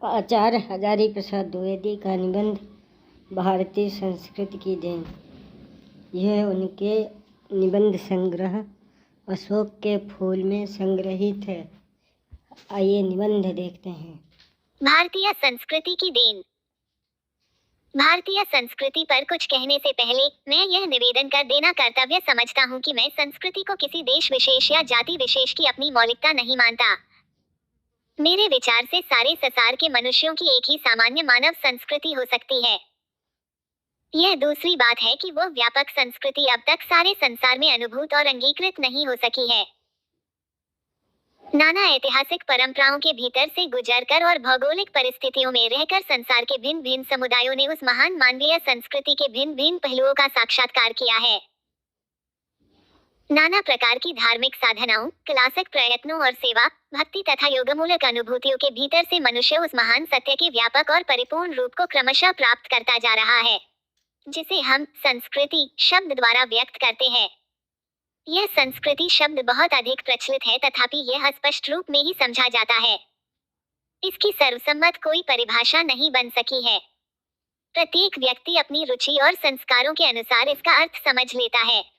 आचार्य हजारी प्रसाद द्विवेदी का निबंध भारतीय संस्कृति की देन। यह उनके निबंध संग्रह अशोक के फूल में संग्रहित है। आइए निबंध देखते हैं। भारतीय संस्कृति की देन। भारतीय संस्कृति पर कुछ कहने से पहले मैं यह निवेदन कर देना कर्तव्य समझता हूँ कि मैं संस्कृति को किसी देश विशेष या जाति विशेष की अपनी मौलिकता नहीं मानता। मेरे विचार से सारे संसार के मनुष्यों की एक ही सामान्य मानव संस्कृति हो सकती है। यह दूसरी बात है कि वो व्यापक संस्कृति अब तक सारे संसार में अनुभूत और अंगीकृत नहीं हो सकी है। नाना ऐतिहासिक परंपराओं के भीतर से गुजरकर और भौगोलिक परिस्थितियों में रहकर संसार के भिन्न भिन्न समुदायों ने उस महान मानवीय संस्कृति के भिन्न भिन्न पहलुओं का साक्षात्कार किया है। नाना प्रकार की धार्मिक साधनाओं, क्लासिक प्रयत्नों और सेवा, भक्ति तथा योगमूलक अनुभूतियों के भीतर से मनुष्य उस महान सत्य के व्यापक और परिपूर्ण रूप को क्रमशः प्राप्त करता जा रहा है, जिसे हम संस्कृति शब्द द्वारा व्यक्त करते हैं। यह संस्कृति शब्द बहुत अधिक प्रचलित है, तथापि यह स्पष्ट रूप में ही समझा जाता है। इसकी सर्वसम्मत कोई परिभाषा नहीं बन सकी है। प्रत्येक व्यक्ति अपनी रुचि और संस्कारों के अनुसार इसका अर्थ समझ लेता है।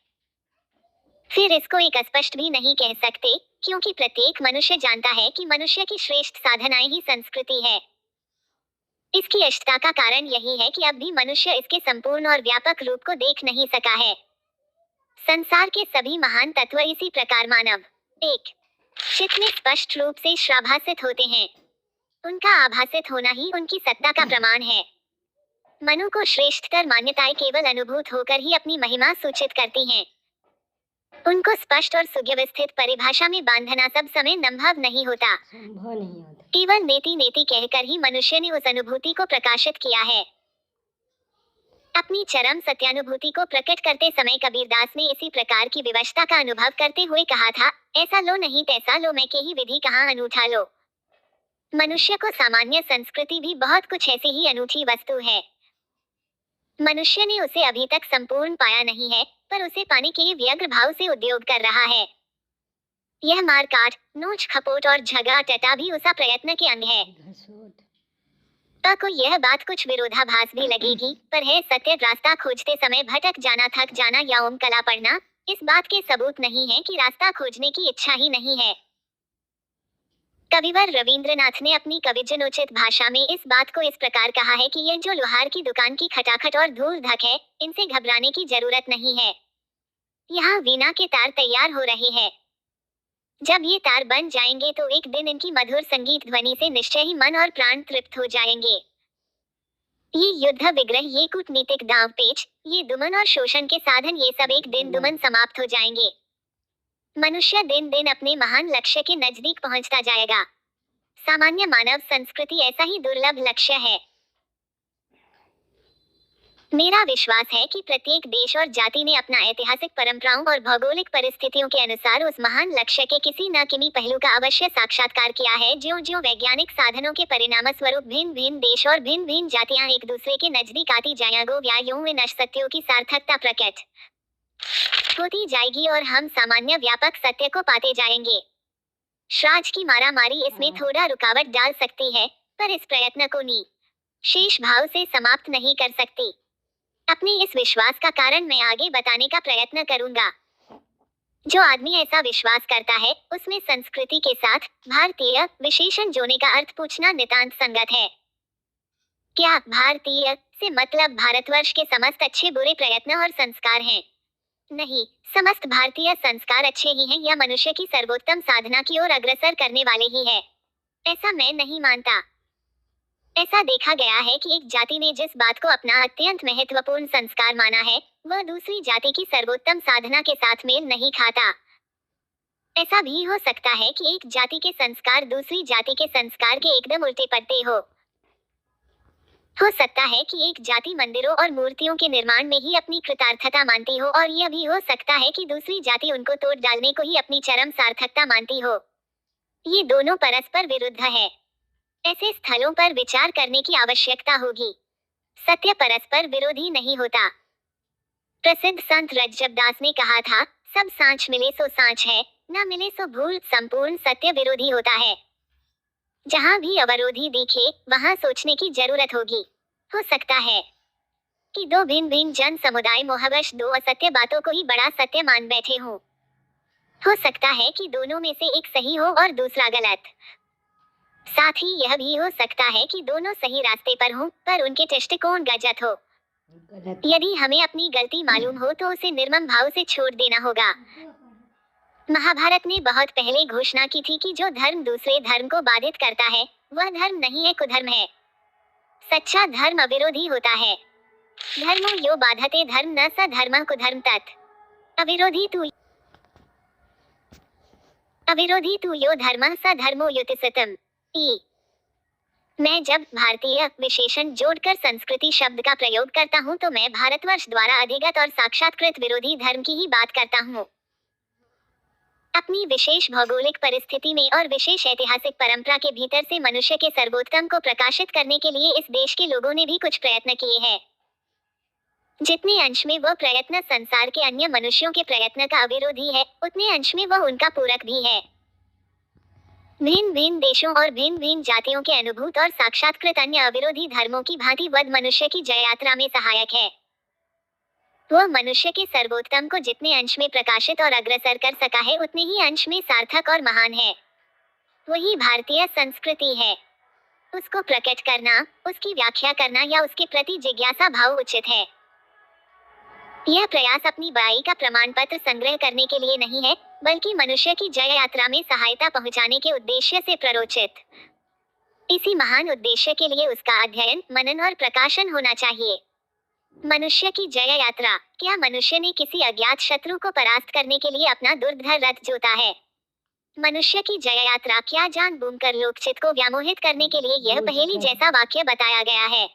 फिर इसको एक स्पष्ट भी नहीं कह सकते, क्योंकि प्रत्येक मनुष्य जानता है कि मनुष्य की श्रेष्ठ साधनाएं ही संस्कृति है। इसकी अष्टता का कारण यही है कि अब भी मनुष्य इसके संपूर्ण और व्यापक रूप को देख नहीं सका है। संसार के सभी महान तत्व इसी प्रकार मानव एक चित्त में स्पष्ट रूप से श्राभासित होते हैं। उनका आभासित होना ही उनकी सत्ता का प्रमाण है। मनु को श्रेष्ठतर मान्यताएं केवल अनुभूत होकर ही अपनी महिमा सूचित करती हैं। उनको स्पष्ट और सुव्यवस्थित परिभाषा में बांधना सब समय संभव नहीं होता। केवल नेति नेति कहकर ही मनुष्य ने उस अनुभूति को प्रकाशित किया है। अपनी चरम सत्यानुभूति को प्रकट करते समय कबीरदास ने इसी प्रकार की विवशता का अनुभव करते हुए कहा था, ऐसा लो नहीं तैसा लो, मैं के ही विधि कहाँ अनूठा लो। मनुष्य को सामान्य संस्कृति भी बहुत कुछ ऐसी ही अनूठी वस्तु है। मनुष्य ने उसे अभी तक संपूर्ण पाया नहीं है, पर उसे पाने के व्यग्र भाव से उद्योग कर रहा है। यह मारकाट, नोच खपोट और झगड़ा टटा भी उसका प्रयत्न के अंग है। को यह बात कुछ विरोधाभास भी लगेगी, पर है सत्य रास्ता खोजते समय भटक जाना, थक जाना या ओम कला पढ़ना इस बात के सबूत नहीं है कि रास्ता खोजने की इच्छा ही नहीं है। कविवर रविंद्रनाथ ने अपनी कविजनोचित भाषा में इस बात को इस प्रकार कहा है कि यह जो लोहार की दुकान की खटाखट और धूल धक है, इनसे घबराने की जरूरत नहीं है। यहाँ वीणा के तार तैयार हो रहे हैं। जब ये तार बन जाएंगे तो एक दिन इनकी मधुर संगीत ध्वनि से निश्चय ही मन और प्राण तृप्त हो जाएंगे। ये युद्ध विग्रह, ये कूटनीतिक दांव पेच, ये दुमन और शोषण के साधन, ये सब एक दिन दुमन समाप्त हो जाएंगे। मनुष्य दिन दिन अपने महान लक्ष्य के नजदीक पहुंचता जाएगा। सामान्य मानव संस्कृति ऐसा ही दुर्लभ लक्ष्य है। मेरा विश्वास है कि प्रत्येक देश और जाति ने अपना ऐतिहासिक परंपराओं और भौगोलिक परिस्थितियों के अनुसार उस महान लक्ष्य के किसी न किसी पहलू का अवश्य साक्षात्कार किया है। ज्यों-ज्यों वैज्ञानिक साधनों के परिणाम स्वरूप भिन्न भिन्न देश और भिन्न भिन्न जातियां एक दूसरे के नजदीक आती जाएंगी, यूं इन सत्यों की सार्थकता प्रकट होती जाएगी और हम सामान्य व्यापक सत्य को पाते जाएंगे। श्राज की मारामारी इसमें थोड़ा रुकावट डाल सकती है, पर इस प्रयत्न को शेष भाव से समाप्त नहीं कर सकती। अपने इस विश्वास का कारण मैं आगे बताने का प्रयत्न करूंगा। जो आदमी ऐसा विश्वास करता है, उसमें संस्कृति के साथ भारतीय विशेषण जोड़ने का अर्थ पूछना नितांत संगत है। क्या भारतीय से मतलब भारतवर्ष के समस्त अच्छे बुरे प्रयत्न और संस्कार हैं? नहीं, समस्त भारतीय संस्कार अच्छे ही हैं या मनुष्य की सर्वोत्तम साधना की ओर अग्रसर करने वाले ही हैं। ऐसा मैं नहीं मानता। ऐसा देखा गया है कि एक जाति ने जिस बात को अपना अत्यंत महत्वपूर्ण संस्कार माना है, वह दूसरी जाति की सर्वोत्तम साधना के साथ मेल नहीं खाता। ऐसा भी हो सकता है कि एक जाति के संस्कार दूसरी जाति के संस्कार के एकदम उल्टे पड़ते हो सकता है कि एक जाति मंदिरों और मूर्तियों के निर्माण में ही अपनी कृतार्थता मानती हो, और यह भी हो सकता है कि दूसरी जाति उनको तोड़ डालने को ही अपनी चरम सार्थकता मानती हो। ये दोनों परस्पर विरुद्ध है। ऐसे स्थलों पर विचार करने की आवश्यकता होगी। सत्य परस्पर विरोधी नहीं होता। प्रसिद्ध संत रज्जबदास ने कहा था, सब सांच मिले सो सांच है, न मिले सो भूल। संपूर्ण सत्य विरोधी होता है। जहाँ भी अवरोधी दिखे वहाँ सोचने की जरूरत होगी। हो सकता है कि दो भिन्न भिन्न जन समुदाय मोहवश दो असत्य बातों को ही बड़ा सत्य मान बैठे हों। हो सकता है कि दोनों में से एक सही हो और दूसरा गलत। साथ ही यह भी हो सकता है कि दोनों सही रास्ते पर हों पर उनके दृष्टिकोण गलत हो। यदि हमें अपनी गलती मालूम हो तो उसे निर्मम भाव से छोड़ देना होगा। महाभारत ने बहुत पहले घोषणा की थी कि जो धर्म दूसरे धर्म को बाधित करता है वह धर्म नहीं है, कुधर्म है। सच्चा धर्म अविरोधी होता है। धर्मो यो बाधते धर्म न स धर्म कुधर्म तत् अविरोधी तु यो धर्म स धर्मो युतिसतम। मैं जब भारतीय विशेषण जोड़कर संस्कृति शब्द का प्रयोग करता हूँ तो मैं भारतवर्ष द्वारा अधिगत और साक्षात्कृत विरोधी धर्म की ही बात करता हूँ। अपनी विशेष भौगोलिक परिस्थिति में और विशेष ऐतिहासिक परंपरा के भीतर से मनुष्य के सर्वोत्तम को प्रकाशित करने के लिए इस देश के लोगों ने भी कुछ प्रयत्न किए हैं। जितने अंश में वह प्रयत्न संसार के अन्य मनुष्यों के प्रयत्न का अविरोधी है, उतने अंश में वह उनका पूरक भी है। भिन्न भिन्न देशों और भिन्न भिन्न जातियों के अनुभूत और साक्षात्कृत अन्य अविरोधी धर्मों की भांति वध मनुष्य की जय यात्रा में सहायक है। वह मनुष्य के सर्वोत्तम को जितने अंश में प्रकाशित और अग्रसर कर सका है उतने ही अंश में सार्थक और महान है। वही भारतीय संस्कृति है। उसको प्रकट करना, उसकी व्याख्या करना या उसके प्रति जिज्ञासा भाव उचित है। यह प्रयास अपनी बड़ाई का प्रमाण पत्र संग्रह करने के लिए नहीं है, बल्कि मनुष्य की जय यात्रा में सहायता पहुंचाने के उद्देश्य से प्ररोचित। इसी महान उद्देश्य के लिए उसका अध्ययन, मनन और प्रकाशन होना चाहिए। मनुष्य की जय यात्रा। क्या मनुष्य ने किसी अज्ञात शत्रु को परास्त करने के लिए अपना दुर्धर रथ जोता है? मनुष्य की जय यात्रा क्या जानबूझकर लोकचित को व्यामोहित करने के लिए यह पहेली जैसा वाक्य बताया गया है।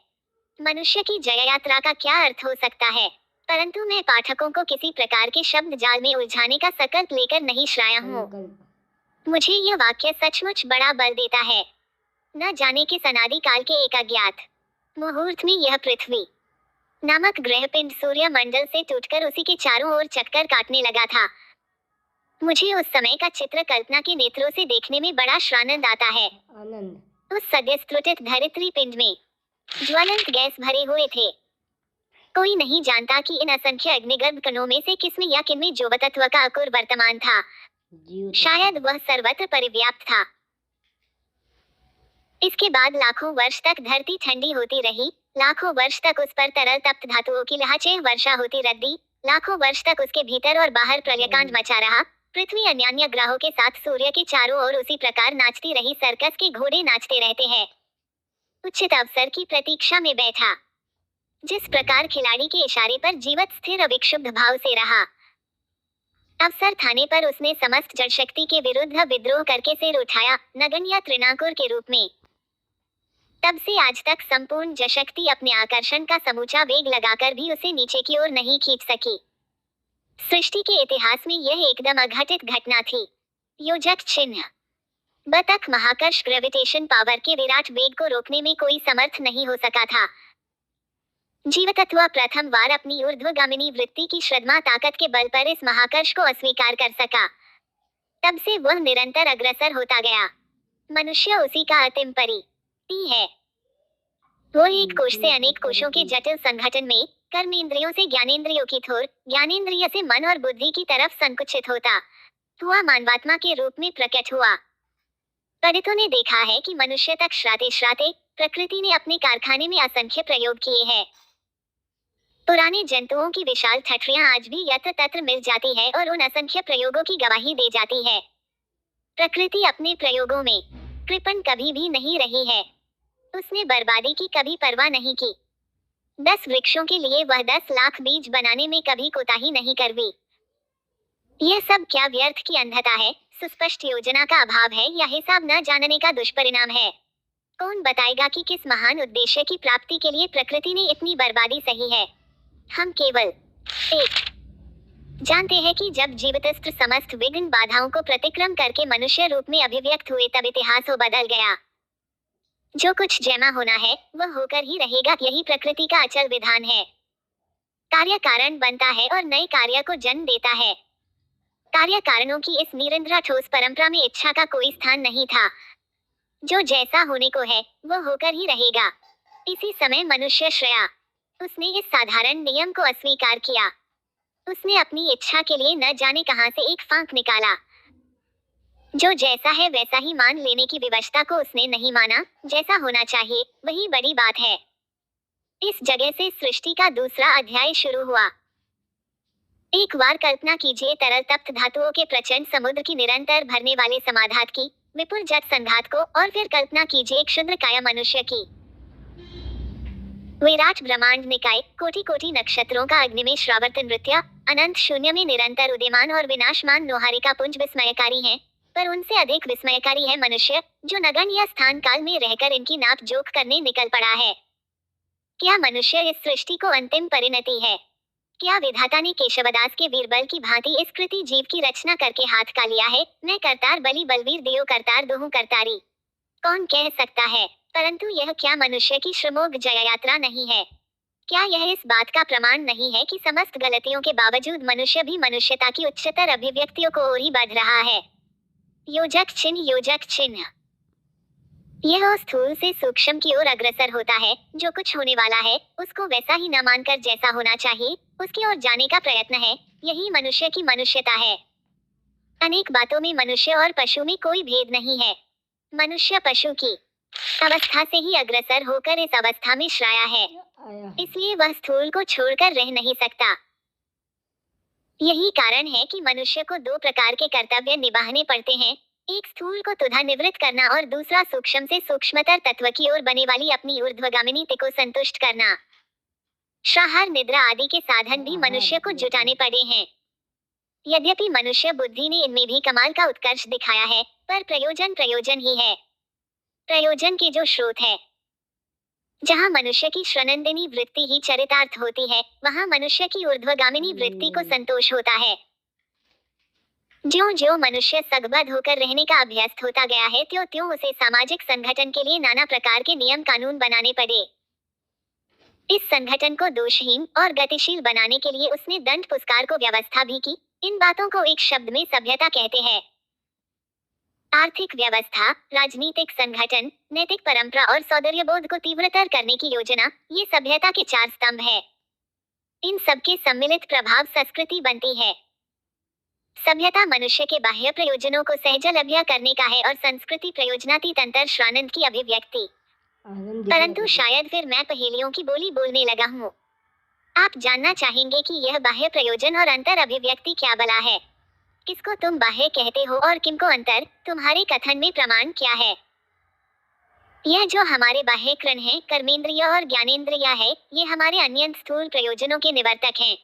मनुष्य की जय यात्रा का क्या अर्थ हो सकता है? परंतु मैं पाठकों को किसी प्रकार के शब्द जाल में उलझाने का संकल्प लेकर नहीं श्राया हूँ। मुझे यह वाक्य सचमुच बड़ा बल देता है। न जाने किस अनादि काल के एक अज्ञात मुहूर्त में यह पृथ्वी नामक ग्रहपिंड सूर्य मंडल से टूटकर उसी के चारों ओर चक्कर काटने लगा था। मुझे उस समय का चित्र कल्पना के नेत्रों से देखने में बड़ा श्रानंद आता है। उस सद्यस्त्रुटित धरित्री पिंड में ज्वलंत गैस भरे हुए थे। कोई नहीं जानता कि इन असंख्य अग्निगर्भ कणों में से किसमें या किनमें जीवतत्व का अकुर वर्तमान था। शायद वह सर्वत्र परिव्याप्त था। इसके बाद लाखों वर्ष तक धरती ठंडी होती रही, लाखों वर्ष तक उस पर तरल तप्त धातुओं की लहाचेह वर्षा होती रही, लाखों वर्ष तक उसके भीतर और बाहर प्रलयकांड मचा रहा। पृथ्वी अन्य ग्रहों के साथ सूर्य के चारों ओर उसी प्रकार नाचती रही। सर्कस के घोड़े नाचते रहते हैं। उचित अवसर की प्रतीक्षा में बैठा। जिस प्रकार खिलाड़ी के इशारे पर जीवत स्थिर अविक्षुब्ध भाव से रहा। अवसर थाने पर उसने समस्त जड़ शक्ति के विरुद्ध विद्रोह करके सिर उठाया, नगण्य तृणाकुर के रूप में। तब से आज तक संपूर्ण जशक्ति अपने आकर्षण का समूचा वेग लगाकर भी उसे नीचे की ओर नहीं खींच सकी। सृष्टि के इतिहास में यह एकदम अघटित घटना थी। योजक चिन्ह। बतख महाकर्ष ग्रेविटेशन पावर के विराट वेग को रोकने में कोई समर्थ नहीं हो सका था। जीवतत्व प्रथम बार अपनी ऊर्ध्वगामिनी वृत्ति की श्रद्धा ताकत के बल पर इस महाकर्ष को अस्वीकार कर सका। तब से वह निरंतर अग्रसर होता गया। मनुष्य उसी का अंतिम परिणति है। वो एक कोश से अनेक कोशों के जटिल संगठन में कर्मेंद्रियों से ज्ञानेंद्रियों की थोर, ज्ञानेंद्रिय से मन और बुद्धि की तरफ संकुचित होता हुआ मानवात्मा के रूप में प्रकट हुआ। पंडितों ने देखा है कि मनुष्य तक श्राते श्राते प्रकृति ने अपने कारखाने में असंख्य प्रयोग किए हैं। पुराने जंतुओं की विशाल ठठरियां आज भी यत्र तत्र मिल जाती है और उन असंख्य प्रयोगों की गवाही दे जाती है। प्रकृति अपने प्रयोगों में कृपण कभी भी नहीं रही है। उसने बर्बादी की कभी परवाह नहीं की। 10 वृक्षों के लिए वह 10 लाख बीज बनाने में कभी कोताही नहीं करवी। यह सब क्या व्यर्थ की अंधता है, सुस्पष्ट योजना का अभाव है या हिसाब न जानने का दुष्परिणाम है? कौन बताएगा कि किस महान उद्देश्य की प्राप्ति के लिए प्रकृति ने इतनी बर्बादी सही है? हम केवल एक जानते हैं कि जब जीवतस्त्र समस्त विघ्न बाधाओं को प्रतिक्रम करके मनुष्य रूप में अभिव्यक्त हुए तब इतिहास हो बदल गया। जो कुछ जमा होना है वह होकर ही रहेगा, यही प्रकृति का अचल विधान है। कार्य कारण बनता है और नए कार्य को जन्म देता है। कार्य कारणों की इस निरंतर ठोस परंपरा में इच्छा का कोई स्थान नहीं था। जो जैसा होने को है वो होकर ही रहेगा। इसी समय मनुष्य श्रेया, उसने इस साधारण नियम को अस्वीकार किया। उसने अपनी इच्छा के लिए न जाने कहां से एक फांक निकाला। जो जैसा है वैसा ही मान लेने की विवशता को उसने नहीं माना। जैसा होना चाहिए वही बड़ी बात है। इस जगह से सृष्टि का दूसरा अध्याय शुरू हुआ। एक बार कल्पना कीजिए तरल तप्त धातुओं के प्रचंड समुद्र की निरंतर भरने वाले समाधात की, विपुल जट संघात को, और फिर कल्पना कीजिए एक क्षुद्र काया मनुष्य की। विराट ब्रह्मांड निकाय, कोटि कोटि नक्षत्रों का अग्नि में श्रावर्त नृत्य, अनंत शून्य में निरंतर उदीयमान और विनाशमान नौहारिका पुंज विस्मयकारी है, पर उनसे अधिक विस्मयकारी है मनुष्य, जो नगण्य स्थान काल में रहकर इनकी नाप जोख करने निकल पड़ा है। क्या मनुष्य इस सृष्टि को अंतिम परिणति है? क्या विधाता ने केशवदास के वीरबल की भांति इस कृति जीव की रचना करके हाथ का लिया है? मैं करतार बलि बलवीर दियो करतार दोहूं करतारी, कौन कह सकता है? परंतु यह क्या मनुष्य की श्रमोग जय यात्रा नहीं है? क्या यह इस बात का प्रमाण नहीं है कि समस्त गलतियों के बावजूद मनुष्य भी मनुष्यता की उच्चतर अभिव्यक्तियों को ओर ही बढ़ रहा है? योजक चिन्ह, योजक चिन्ह। यह स्थूल से सूक्ष्म की ओर अग्रसर होता है। जो कुछ होने वाला है उसको वैसा ही न मानकर जैसा होना चाहिए उसकी ओर जाने का प्रयत्न है। यही मनुष्य की मनुष्यता है। अनेक बातों में मनुष्य और पशु में कोई भेद नहीं है। मनुष्य पशु की अवस्था से ही अग्रसर होकर इस अवस्था में श्राया है, इसलिए वह स्थूल को छोड़कर रह नहीं सकता। यही कारण है कि मनुष्य को दो प्रकार के कर्तव्य निभाने पड़ते हैं, एक स्थूल को तुधा निवृत्त करना और दूसरा सूक्ष्म से सूक्ष्मतर तत्व की ओर बने वाली अपनी ऊर्ध्वगामिनी ति को संतुष्ट करना। श्राहार निद्रा आदि के साधन भी मनुष्य को जुटाने पड़े हैं। यद्यपि मनुष्य बुद्धि ने इनमें भी कमाल का उत्कर्ष दिखाया है, पर प्रयोजन प्रयोजन ही है। प्रयोजन के जो स्रोत है, जहाँ मनुष्य की श्रनंदिनी वृत्ति ही चरितार्थ होती है, वहाँ मनुष्य की ऊर्ध्वगामिनी वृत्ति को संतोष होता है। ज्यों ज्यों मनुष्य सगबद्ध होकर रहने का अभ्यस्त होता गया है, त्यों त्यों उसे सामाजिक संगठन के लिए नाना प्रकार के नियम कानून बनाने पड़े। इस संगठन को दोषहीन और गतिशील बनाने के लिए उसने दंड पुरस्कार को व्यवस्था भी की। इन बातों को एक शब्द में सभ्यता कहते हैं। आर्थिक व्यवस्था, राजनीतिक संगठन, नैतिक परंपरा और सौंदर्य बोध को तीव्रतर करने की योजना, ये सभ्यता के चार स्तंभ है। इन सबके सम्मिलित प्रभाव संस्कृति बनती है। सभ्यता मनुष्य के बाह्य प्रयोजनों को सहजलभ्य करने का है और संस्कृति प्रयोजनातीत अंतर श्रानंद की अभिव्यक्ति। परंतु शायद फिर मैं पहेलियों की बोली बोलने लगा हूँ। आप जानना चाहेंगे कि यह बाह्य प्रयोजन और अंतर अभिव्यक्ति क्या बला है? किसको तुम बाह्य कहते हो और किनको अंतर? तुम्हारे कथन में प्रमाण क्या है? यह जो हमारे बाह्य कर्ण है, कर्मेंद्रिय और ज्ञानेंद्रिय है, ये हमारे अन्य स्थूल प्रयोजनों के निवर्तक हैं।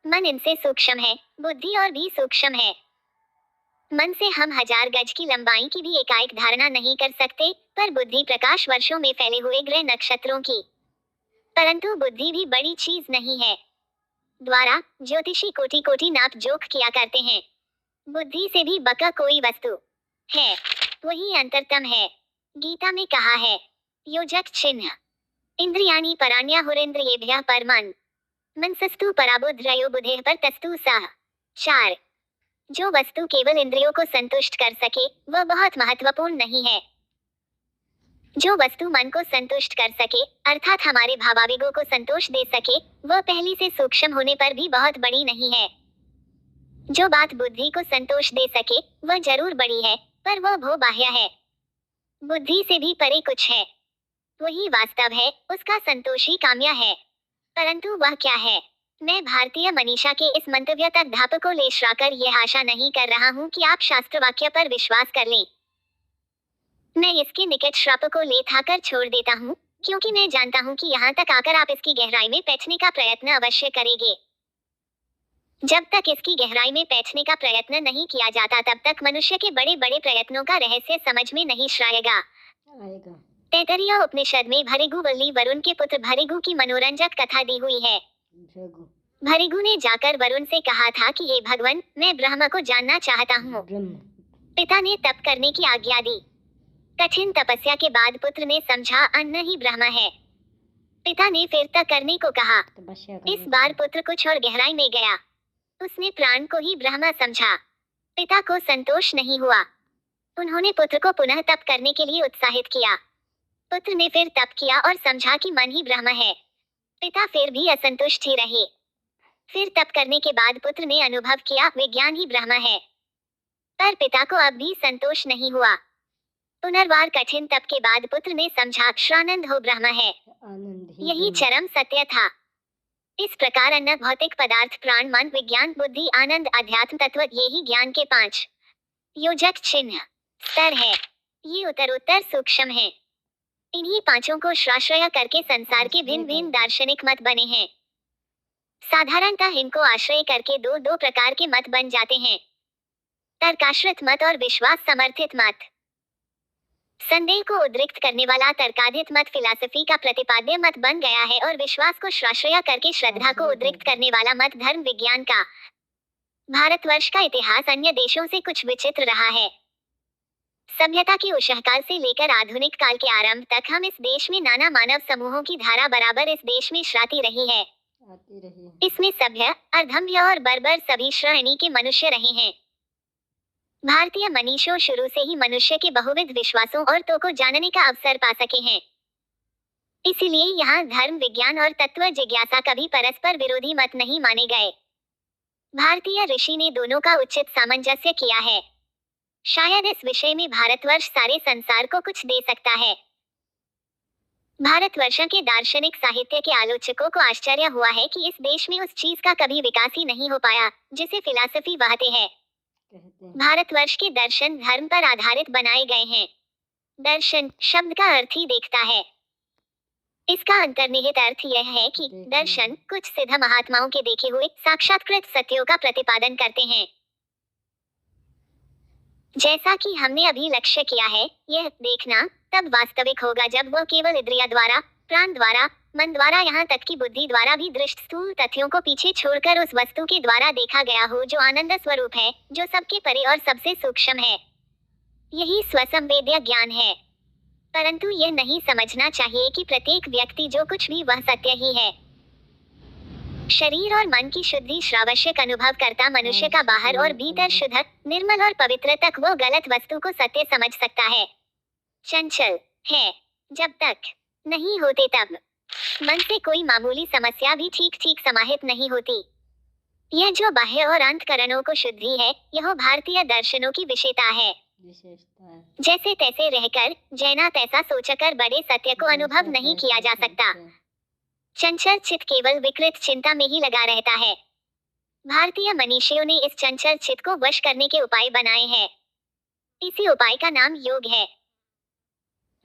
मन इनसे सूक्ष्म है, बुद्धि और भी सूक्ष्म है। मन से हम 1000 गज की लंबाई की भी एकाएक धारणा नहीं कर सकते, पर बुद्धि प्रकाश वर्षों में फैले हुए ग्रह नक्षत्रों की। परंतु बुद्धि भी बड़ी चीज नहीं है। द्वारा ज्योतिषी कोटि कोटि नाप जोख किया करते हैं। बुद्धि से भी बका कोई वस्तु है, वही अंतरतम है। गीता में कहा है, योजक चिन्ह, इंद्रियाणि पराण्याहुरेन्द्रियेभ्यः परमन् मनसस्तु पराबुद्ध्रयो बुद्धेः पर तस्तु सः। 4। जो वस्तु केवल इंद्रियों को संतुष्ट कर सके वह बहुत महत्वपूर्ण नहीं है। जो वस्तु मन को संतुष्ट कर सके, अर्थात हमारे भावावेगों को संतोष दे सके, वह पहली से सूक्ष्म होने पर भी बहुत बड़ी नहीं है। जो बात बुद्धि को संतोष दे सके वह जरूर बड़ी है, पर वह भो बाह्य है। बुद्धि से भी परे कुछ है, वही वास्तव है, उसका संतोष ही काम्य है। परंतु वह क्या है? मैं भारतीय मनीषा के इस मंतव्य तक धाप को ले श्राकर यह आशा नहीं कर रहा हूँ कि आप शास्त्र वाक्य पर विश्वास कर लें। मैं इसके निकट श्राप को ले थाकर छोड़ देता हूँ, क्योंकि मैं जानता हूँ कि यहाँ तक आकर आप इसकी गहराई में पैठने का प्रयत्न अवश्य करेंगे। जब तक इसकी गहराई में पैठने का प्रयत्न नहीं किया जाता तब तक मनुष्य के बड़े बड़े प्रयत्नों का रहस्य समझ में नहीं श्राएगा। तैतरीय उपनिषद में भृगु वल्ली वरुण के पुत्र भृगु की मनोरंजक कथा दी हुई है। भृगु ने जाकर वरुण से कहा था कि हे भगवान, मैं ब्रह्म को जानना चाहता हूँ। पिता ने तप करने की आज्ञा दी। कठिन तपस्या के बाद पुत्र ने समझा अन्न ही ब्रह्म है। पिता ने फिर तप करने को कहा। इस बार पुत्र कुछ और गहराई में गया। उसने प्राण को ही ब्रह्म समझा। पिता को संतोष नहीं हुआ। उन्होंने पुत्र को पुनः तप करने के लिए उत्साहित किया। पुत्र ने फिर तप किया और समझा कि मन ही ब्रह्म है। पिता फिर भी असंतुष्ट ही रहे। फिर तप करने के बाद पुत्र ने अनुभव किया विज्ञान ही ब्रह्म है। पर पिता को अब भी संतोष नहीं हुआ। पुनर्वार कठिन तप के बाद पुत्र ने समझा क्षरानंद हो ब्रह्म है। यही चरम सत्य था। इस प्रकार अन्न, भौतिक पदार्थ, प्राण, मन, विज्ञान, बुद्धि, आनंद, अध्यात्म तत्व, ये ही ज्ञान के 5 योजक चिन्ह स्तर है। ये उत्तरोत्तर सूक्ष्म है। इन्हीं पांचों को श्राश्रय करके संसार के भिन्न भिन्न दार्शनिक मत बने हैं। साधारणतः इनको आश्रय करके दो दो प्रकार के मत बन जाते हैं, तर्काश्रित मत और विश्वास समर्थित मत। संदेह को उद्रिक्त करने वाला तर्काधित मत फिलॉसफी का प्रतिपाद्य मत बन गया है और विश्वास को श्राश्रय करके श्रद्धा को उद्रिक्त करने वाला मत धर्म विज्ञान का। भारतवर्ष का इतिहास अन्य देशों से कुछ विचित्र रहा है। सभ्यता के उषःकाल से लेकर आधुनिक काल के आरंभ तक हम इस देश में नाना मानव समूहों की धारा बराबर इस देश में श्राती रही है। इसमें सभ्य, अर्धम्य और बर्बर सभी श्रेणी के मनुष्य रहे हैं। भारतीय मनीषों शुरू से ही मनुष्य के बहुविध विश्वासों और तो को जानने का अवसर पा सके हैं। इसीलिए यहाँ धर्म, विज्ञान और तत्व जिज्ञासा कभी परस्पर विरोधी मत नहीं माने गए। भारतीय ऋषि ने दोनों का उचित सामंजस्य किया है। शायद इस विषय में भारतवर्ष सारे संसार को कुछ दे सकता है। भारतवर्ष के दार्शनिक साहित्य के आलोचकों को आश्चर्य हुआ है कि इस देश में उस चीज का कभी विकास ही नहीं हो पाया जिसे फिलॉसफी कहते हैं। भारतवर्ष के दर्शन धर्म पर आधारित बनाए गए हैं। दर्शन शब्द का अर्थ ही देखता है। इसका अंतर्निहित अर्थ यह है कि दर्शन कुछ सिद्ध महात्माओं के देखे हुए साक्षात्कृत सत्यों का प्रतिपादन करते हैं। जैसा कि हमने अभी लक्ष्य किया है, यह देखना तब वास्तविक होगा जब वह केवल इंद्रिय द्वारा, प्राण द्वारा, मन द्वारा, यहाँ तक कि बुद्धि द्वारा भी दृष्ट स्थूल तथ्यों को पीछे छोड़कर उस वस्तु के द्वारा देखा गया हो जो आनंद स्वरूप है, जो सबके परे और सबसे सूक्ष्म है। यही स्वसंवेद्य ज्ञान है। परंतु यह नहीं समझना चाहिए कि प्रत्येक व्यक्ति जो कुछ भी वह सत्य ही है। शरीर और मन की शुद्धि श्रावश्यक अनुभव करता मनुष्य का बाहर और भीतर शुद्ध, निर्मल और पवित्र तक वो गलत वस्तु को सत्य समझ सकता है। चंचल है जब तक नहीं होते तब मन से कोई मामूली समस्या भी ठीक ठीक समाहित नहीं होती। यह जो बाह्य और अंतकरणों को शुद्धि है, यह भारतीय दर्शनों की विशेषता है। जैसे तैसे रहकर, जैना तैसा सोचकर बड़े सत्य को अनुभव नहीं किया जा सकता। चंचल चित्त केवल विकृत चिंता में ही लगा रहता है। भारतीय मनीषियों ने इस चंचल चित्त को वश करने के उपाय बनाए हैं। इसी उपाय का नाम योग है।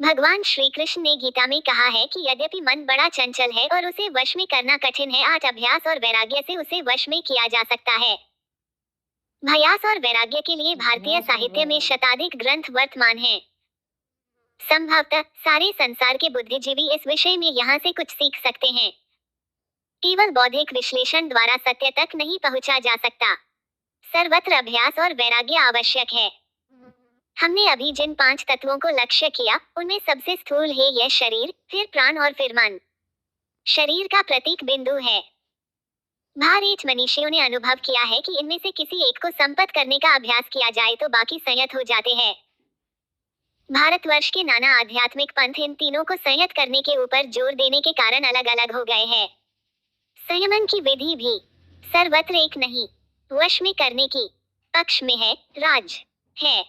भगवान श्री कृष्ण ने गीता में कहा है कि यद्यपि मन बड़ा चंचल है और उसे वश में करना कठिन है, 8 अभ्यास और वैराग्य से उसे वश में किया जा सकता है। भयास और वैराग्य के लिए भारतीय साहित्य में शताधिक ग्रंथ वर्तमान हैं। संभवतः सारे संसार के बुद्धिजीवी इस विषय में यहाँ से कुछ सीख सकते हैं। केवल बौद्धिक विश्लेषण द्वारा सत्य तक नहीं पहुँचा जा सकता। सर्वत्र अभ्यास और वैराग्य आवश्यक है। हमने अभी जिन 5 तत्वों को लक्ष्य किया, उनमें सबसे स्थूल है यह शरीर, फिर प्राण और फिर मन। शरीर का प्रतीक बिंदु है। भारतीय मनीषियों ने अनुभव किया है कि इनमें से किसी एक को संपत करने का अभ्यास किया जाए तो बाकी संयत हो जाते हैं। भारतवर्ष के नाना आध्यात्मिक पंथ इन तीनों को संयत करने के ऊपर जोर देने के कारण अलग अलग हो गए हैं। संयमन की विधि भी सर्वत्र एक नहीं, वश में करने की पक्ष में है, राज है।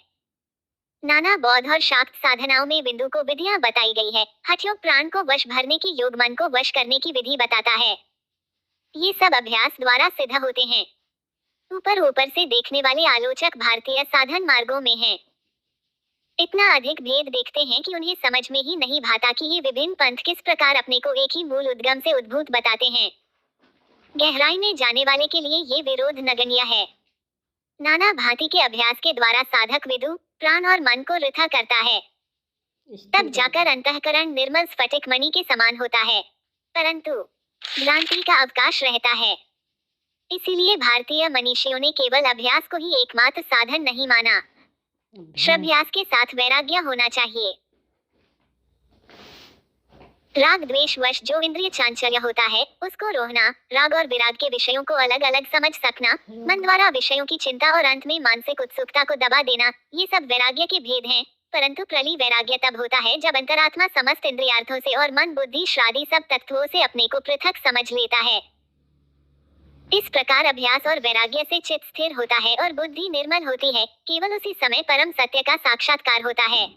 नाना बौद्ध और शाक्त साधनाओं में बिंदु को विधियां बताई गई है। हठयोग प्राण को वश भरने की, योग मन को वश करने की विधि बताता है। ये सब अभ्यास द्वारा सिद्ध होते हैं। ऊपर ऊपर से देखने वाले आलोचक भारतीय साधन मार्गों में हैं। इतना अधिक भेद देखते हैं कि उन्हें समझ में ही नहीं भाता कि ये विभिन्न पंथ किस प्रकार अपने को एक ही मूल उद्गम से उद्भूत बताते हैं। गहराई में जाने वाले के लिए ये विरोध नगण्य है। नाना भांति के अभ्यास के द्वारा साधक विदु, प्राण और मन को रिथा करता है। तब जाकर अंतःकरण निर्मल स्फटिक मणि के समान होता है, परंतु भ्रांति का अवकाश रहता है। इसीलिए भारतीय मनीषियों ने केवल अभ्यास को ही एकमात्र साधन नहीं माना। श्रभ्यास के साथ वैराग्य होना चाहिए। राग द्वेष वश जो इंद्रिय चांचल्य होता है उसको रोहना, राग और विराग के विषयों को अलग अलग समझ सकना, मन द्वारा विषयों की चिंता और अंत में मानसिक उत्सुकता को दबा देना, ये सब वैराग्य के भेद हैं। परंतु प्रली वैराग्य तब होता है जब अंतरात्मा समस्त इंद्रियार्थों से और मन बुद्धि श्रादी सब तत्वों से अपने को पृथक समझ लेता है। इस प्रकार अभ्यास और वैराग्य से चित्त स्थिर होता है और बुद्धि निर्मल होती है। केवल उसी समय परम सत्य का साक्षात्कार होता है।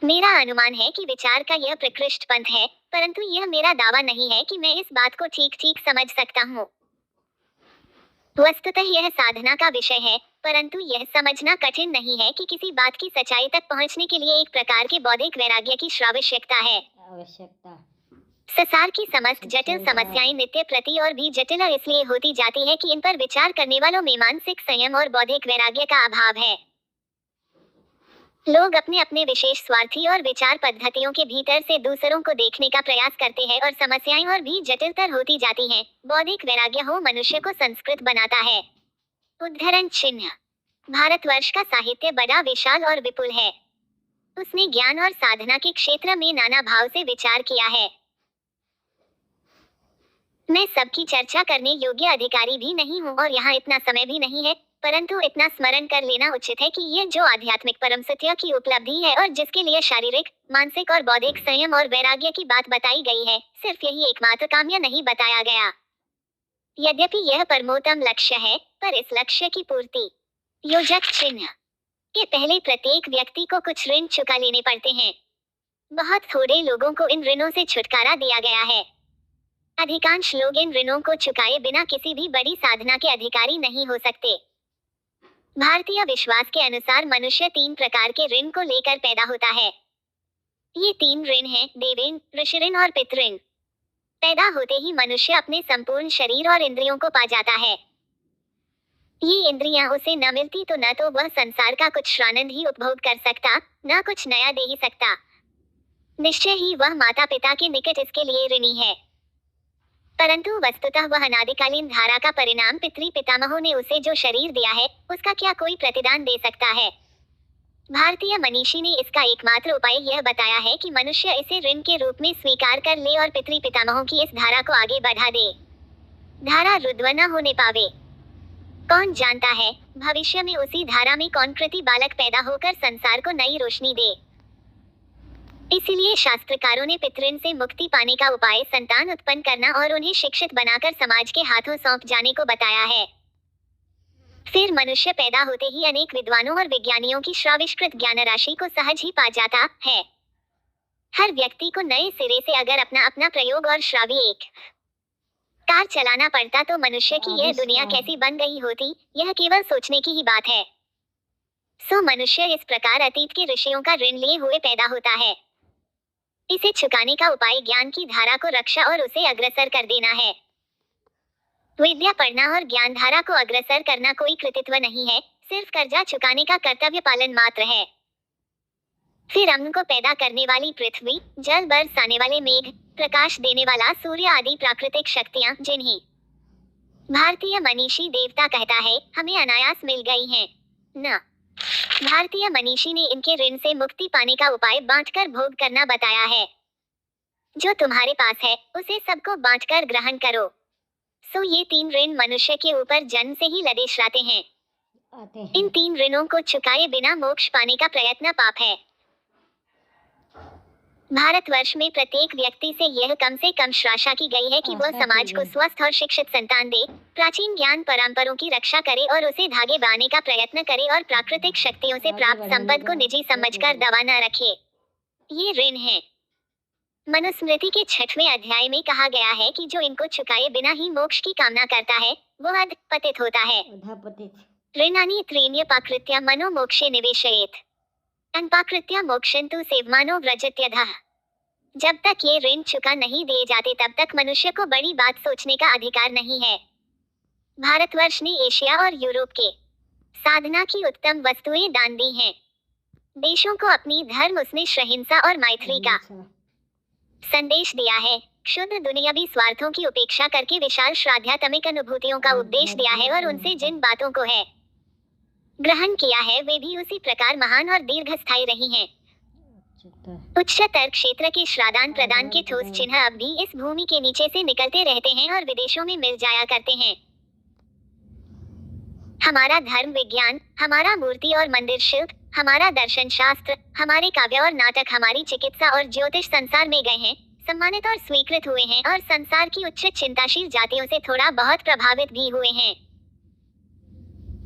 मेरा अनुमान है कि विचार का यह प्रकृष्ट पंथ है, परंतु यह मेरा दावा नहीं है कि मैं इस बात को ठीक ठीक समझ सकता हूँ। वस्तुतः यह साधना का विषय है, परंतु यह समझना कठिन नहीं है कि किसी बात की सच्चाई तक पहुँचने के लिए एक प्रकार के बौद्धिक वैराग्य की आवश्यकता है। संसार की समस्त जटिल समस्याएं नित्य प्रति और भी जटिल इसलिए होती जाती है कि इन पर विचार करने वालों में मानसिक संयम और बौद्धिक वैराग्य का अभाव है। लोग अपने अपने विशेष स्वार्थी और विचार पद्धतियों के भीतर से दूसरों को देखने का प्रयास करते हैं और समस्याएं और भी जटिलतर होती जाती हैं। बौद्धिक वैराग्य हो मनुष्य को संस्कृत बनाता है। उद्धरण चिन्ह। भारतवर्ष का साहित्य बड़ा विशाल और विपुल है। उसने ज्ञान और साधना के क्षेत्र में नाना भाव से विचार किया है। मैं सबकी चर्चा करने योग्य अधिकारी भी नहीं हूँ और यहाँ इतना समय भी नहीं है, परंतु इतना स्मरण कर लेना उचित है कि ये जो आध्यात्मिक परम सत्य की उपलब्धि है और जिसके लिए शारीरिक, मानसिक और बौद्धिक संयम और वैराग्य की बात बताई गई है, सिर्फ यही एकमात्र काम्य नहीं बताया गया। यद्यपि यह परमोत्तम लक्ष्य है, पर इस लक्ष्य की पूर्ति योजक चिन्ह के पहले प्रत्येक व्यक्ति को कुछ ऋण चुका लेने पड़ते हैं। बहुत थोड़े लोगों को इन ऋणों से छुटकारा दिया गया है। अधिकांश लोग इन ऋणों को चुकाए बिना किसी भी बड़ी साधना के अधिकारी नहीं हो सकते। भारतीय विश्वास के अनुसार मनुष्य 3 प्रकार के ऋण को लेकर पैदा होता है। ये 3 ऋण हैं, देवेन, ऋषिऋण और पितृऋण। पैदा होते ही मनुष्य अपने संपूर्ण शरीर और इंद्रियों को पा जाता है। ये इंद्रियां उसे न मिलती तो न तो वह संसार का कुछ आनंद ही उपभोग कर सकता, न कुछ नया दे ही सकता। निश्चय ही वह माता पिता के निकट इसके लिए ऋणी है। परंतु वस्तुतः वह अनादिकालीन धारा का परिणाम पितृ पितामहों ने उसे जो शरीर दिया है, उसका क्या कोई प्रतिदान दे सकता है? भारतीय मनीषी ने इसका एकमात्र उपाय यह बताया है कि मनुष्य इसे ऋण के रूप में स्वीकार कर ले और पितृ पितामहों की इस धारा को आगे बढ़ा दे। धारा रुद्ध न होने पावे। कौन जानता है, भविष्य में उसी धारा में कौन कृति बालक पैदा होकर संसार को नई रोशनी दे। इसलिए शास्त्रकारों ने पितृऋण से मुक्ति पाने का उपाय संतान उत्पन्न करना और उन्हें शिक्षित बनाकर समाज के हाथों सौंप जाने को बताया है। फिर मनुष्य पैदा होते ही अनेक विद्वानों और विज्ञानियों की श्राविष्कृत ज्ञान राशि को सहज ही पा जाता है। हर व्यक्ति को नए सिरे से अगर अपना अपना प्रयोग और श्रावी एक कार चलाना पड़ता तो मनुष्य की यह दुनिया कैसी बन गई होती, यह केवल सोचने की ही बात है। सो मनुष्य इस प्रकार अतीत के ऋषियों का ऋण लिए हुए पैदा होता है। इसे चुकाने का उपाय ज्ञान की धारा को रक्षा और उसे अग्रसर कर देना है। विद्या पढ़ना और ज्ञान धारा को अग्रसर करना कोई कृतित्व नहीं है, सिर्फ कर्जा चुकाने का कर्तव्य पालन मात्र है। फिर अन्न को पैदा करने वाली पृथ्वी, जल बरसाने वाले मेघ, प्रकाश देने वाला सूर्य आदि प्राकृतिक शक्तियां जिन्हें भारतीय मनीषी देवता कहता है, हमें अनायास मिल गई हैं। न भारतीय मनीषी ने इनके ऋण से मुक्ति पाने का उपाय बांटकर भोग करना बताया है। जो तुम्हारे पास है उसे सबको बांटकर ग्रहण करो। सो ये 3 ऋण मनुष्य के ऊपर जन्म से ही लदेशराते हैं। इन 3 ऋणों को चुकाए बिना मोक्ष पाने का प्रयत्न पाप है। भारतवर्ष में प्रत्येक व्यक्ति से यह कम से कम आशा की गई है कि वह समाज को स्वस्थ और शिक्षित संतान दे, प्राचीन ज्ञान परंपराओं की रक्षा करे और उसे धागे बांधने का प्रयत्न करे और प्राकृतिक शक्तियों से प्राप्त संपद को निजी समझकर दबा न रखे। ये ऋण है। मनुस्मृति के 6वें अध्याय में कहा गया है कि जो इनको चुकाए बिना ही मोक्ष की कामना करता है वो अधपतित होता है। ऋणानि त्रीण्यपाकृत्य मनो मोक्षे निवेशयेत् अनपाकृत्य मोक्षन्तु सेवमानो व्रजत्यधः। जब तक ये ऋण चुका नहीं दिए जाते तब तक मनुष्य को बड़ी बात सोचने का अधिकार नहीं है। भारतवर्ष ने एशिया और यूरोप के साधना की उत्तम वस्तुएं दान दी हैं। देशों को अपनी धर्म उसने अहिंसा और मैत्री का संदेश दिया है। क्षुद्र दुनियावी स्वार्थों की उपेक्षा करके विशाल श्राध्यात्मिक अनुभूतियों का उपदेश दिया है और उनसे जिन बातों को है ग्रहण किया है वे भी उसी प्रकार महान और दीर्घस्थायी रही हैं। उच्चतर क्षेत्र के श्राद्धान प्रदान के ठोस चिन्ह अब भी इस भूमि के नीचे से निकलते रहते हैं और विदेशों में मिल जाया करते हैं। हमारा धर्म विज्ञान, हमारा मूर्ति और मंदिर शिल्प, हमारा दर्शन शास्त्र, हमारे काव्य और नाटक, हमारी चिकित्सा और ज्योतिष संसार में गए हैं, सम्मानित और स्वीकृत हुए हैं और संसार की उच्च चिंताशील जातियों से थोड़ा बहुत प्रभावित भी हुए हैं।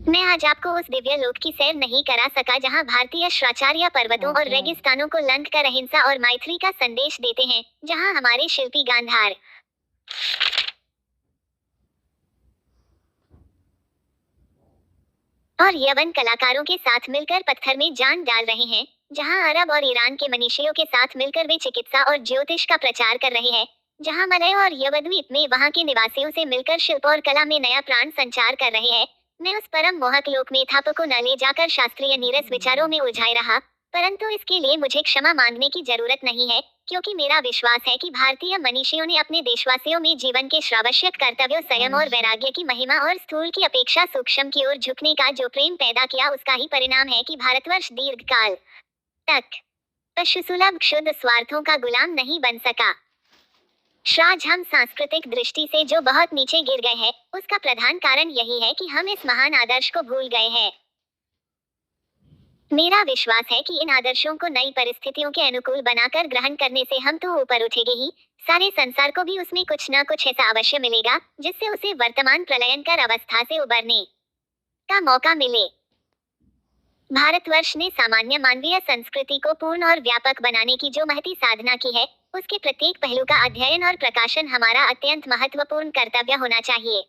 मैं आज आपको उस दिव्य लोक की सैर नहीं करा सका जहां भारतीय श्राचार्य पर्वतों और रेगिस्तानों को लंघ कर अहिंसा और मैत्री का संदेश देते हैं, जहां हमारे शिल्पी गांधार और यवन कलाकारों के साथ मिलकर पत्थर में जान डाल रहे हैं, जहां अरब और ईरान के मनीषियों के साथ मिलकर वे चिकित्सा और ज्योतिष का प्रचार कर रहे हैं, जहां मलय और यवद्वीप में वहां के निवासियों से मिलकर शिल्प और कला में नया प्राण संचार कर रहे हैं। मैं उस परम मोहक लोक में था को न ले जाकर शास्त्रीय नीरस विचारों में उलझाए रहा, परंतु इसके लिए मुझे क्षमा मांगने की जरूरत नहीं है, क्योंकि मेरा विश्वास है कि भारतीय मनीषियों ने अपने देशवासियों में जीवन के श्रावश्यक कर्तव्यों, संयम और वैराग्य की महिमा और स्थूल की अपेक्षा सूक्ष्म की ओर झुकने का जो प्रेम पैदा किया, उसका ही परिणाम है कि भारतवर्ष दीर्घकाल तक पशुसुलभ क्षुद्र स्वार्थों का गुलाम नहीं बन सका। श्राज हम सांस्कृतिक दृष्टि से जो बहुत नीचे गिर गए हैं, उसका प्रधान कारण यही है कि हम इस महान आदर्श को भूल गए हैं। मेरा विश्वास है कि इन आदर्शों को नई परिस्थितियों के अनुकूल बनाकर ग्रहण करने से हम तो ऊपर उठेंगे ही, सारे संसार को भी उसमें कुछ न कुछ ऐसा अवश्य मिलेगा जिससे उसे वर्तमान प्रलयंकर अवस्था से उबरने का मौका मिले। भारतवर्ष ने सामान्य मानवीय संस्कृति को पूर्ण और व्यापक बनाने की जो महती साधना की है, उसके प्रत्येक पहलू का अध्ययन और प्रकाशन हमारा अत्यंत महत्वपूर्ण कर्तव्य होना चाहिए।